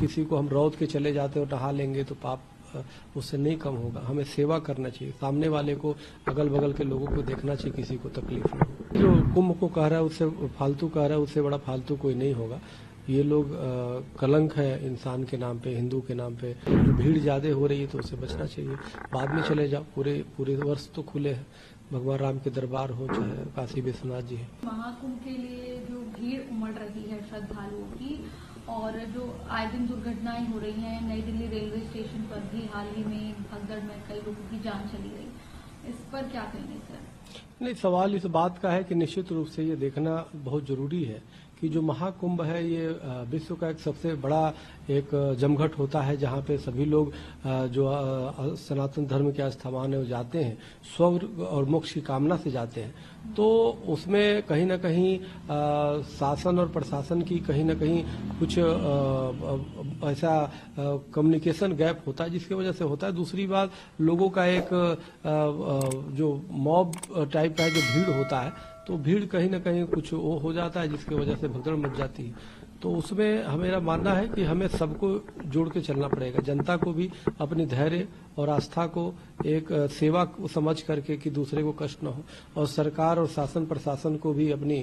किसी को हम रौद के चले जाते और नहा लेंगे तो पाप उससे नहीं कम होगा। हमें सेवा करना चाहिए, सामने वाले को, अगल बगल के लोगों को देखना चाहिए, किसी को तकलीफ नहीं हो। जो कुंभ को कह रहा है उससे फालतू कह रहा है, उससे बड़ा फालतू कोई नहीं होगा। ये लोग कलंक है इंसान के नाम पे, हिंदू के नाम पे। जो भीड़ ज्यादा हो रही है तो उससे बचना चाहिए। बाद में चले जाओ, पूरे वर्ष तो खुले हैं, भगवान राम के दरबार हो चाहे काशी विश्वनाथ जी है। महाकुंभ के लिए जो भीड़ उमड़ रही है श्रद्धालुओं की, और जो आए दिन दुर्घटनाएं हो रही हैं, नई दिल्ली रेलवे स्टेशन पर भी हाल ही में भगदड़ में कई लोगों की जान चली गई, इस पर क्या कहेंगे सर? नहीं, सवाल इस बात का है कि निश्चित रूप से ये देखना बहुत जरूरी है कि जो महाकुंभ है ये विश्व का एक सबसे बड़ा एक जमघट होता है, जहाँ पे सभी लोग जो सनातन धर्म के आस्थावान है वो जाते हैं, स्वर्ग और मोक्ष की कामना से जाते हैं। तो उसमें कहीं ना कहीं शासन और प्रशासन की कहीं ना कहीं कुछ ऐसा कम्युनिकेशन गैप होता है, जिसकी वजह से होता है। दूसरी बात, लोगों का एक जो मॉब टाइप का जो भीड़ होता है, तो भीड़ कहीं ना कहीं कुछ वो हो जाता है, जिसकी वजह से भगदड़ मच जाती है। तो उसमें मेरा मानना है कि हमें सबको जोड़ के चलना पड़ेगा, जनता को भी अपनी धैर्य और आस्था को एक सेवा समझ करके कि दूसरे को कष्ट न हो, और सरकार और शासन प्रशासन को भी अपनी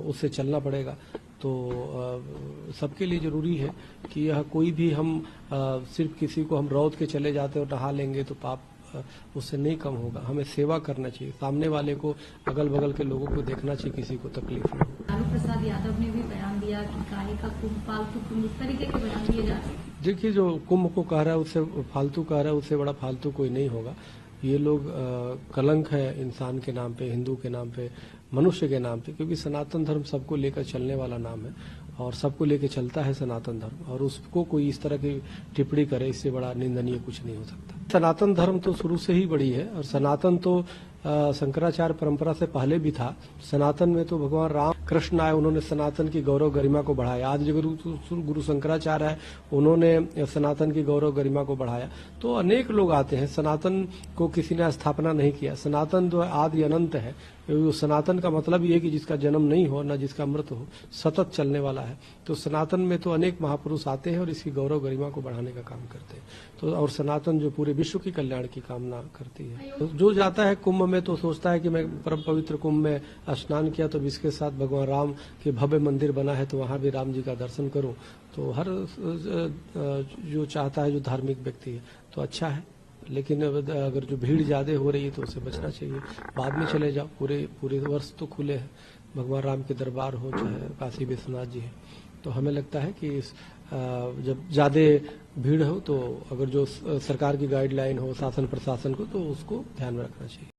उससे चलना पड़ेगा। तो सबके लिए जरूरी है कि यह कोई भी हम सिर्फ किसी को हम रौद के चले जाते और नहा लेंगे तो पाप उससे नहीं कम होगा। हमें सेवा करना चाहिए, सामने वाले को, अगल बगल के लोगों को देखना चाहिए, किसी को तकलीफ नहीं हो। लालू प्रसाद यादव ने भी बयान दिया कि काहे का कुंभ, फालतू कुंभ, इस तरीके के बयान दिए जा रहे हैं। देखिए, जो कुंभ को कह रहा है उससे फालतू कह रहा है, उससे बड़ा फालतू कोई नहीं होगा। ये लोग कलंक है इंसान के नाम पे, हिंदू के नाम पे, मनुष्य के नाम पे, क्योंकि सनातन धर्म सबको लेकर चलने वाला नाम है और सबको लेकर चलता है सनातन धर्म, और उसको कोई इस तरह की टिप्पणी करे, इससे बड़ा निंदनीय कुछ नहीं हो सकता। सनातन धर्म तो शुरू से ही बड़ी है, और सनातन तो शंकराचार्य परंपरा से पहले भी था। सनातन में तो भगवान राम कृष्ण आए, उन्होंने सनातन की गौरव गरिमा को बढ़ाया। आज जो गुरु शंकराचार्य है, उन्होंने सनातन की गौरव गरिमा को बढ़ाया। तो अनेक लोग आते हैं, सनातन को किसी ने स्थापना नहीं किया। सनातन जो आदि अनंत है, सनातन का मतलब ये है कि जिसका जन्म नहीं हो, न जिसका मृत हो, सतत चलने वाला है। तो सनातन में तो अनेक महापुरुष आते हैं और इसकी गौरव गरिमा को बढ़ाने का काम करते हैं। तो और सनातन जो पूरे विश्व की कल्याण की कामना करती है। तो जो जाता है कुंभ में तो सोचता है कि मैं परम पवित्र कुंभ में स्नान किया तो इसके साथ भगवान राम के भव्य मंदिर बना है, तो वहां भी राम जी का दर्शन करूं। तो हर जो चाहता है, जो धार्मिक व्यक्ति है, तो अच्छा है। लेकिन अगर जो भीड़ ज्यादा हो रही है तो उससे बचना चाहिए। बाद में चले जाओ, पूरे वर्ष तो खुले हैं, भगवान राम के दरबार हो चाहे काशी विश्वनाथ जी है। तो हमें लगता है कि जब ज्यादा भीड़ हो तो अगर जो सरकार की गाइडलाइन हो शासन प्रशासन को, तो उसको ध्यान में रखना चाहिए।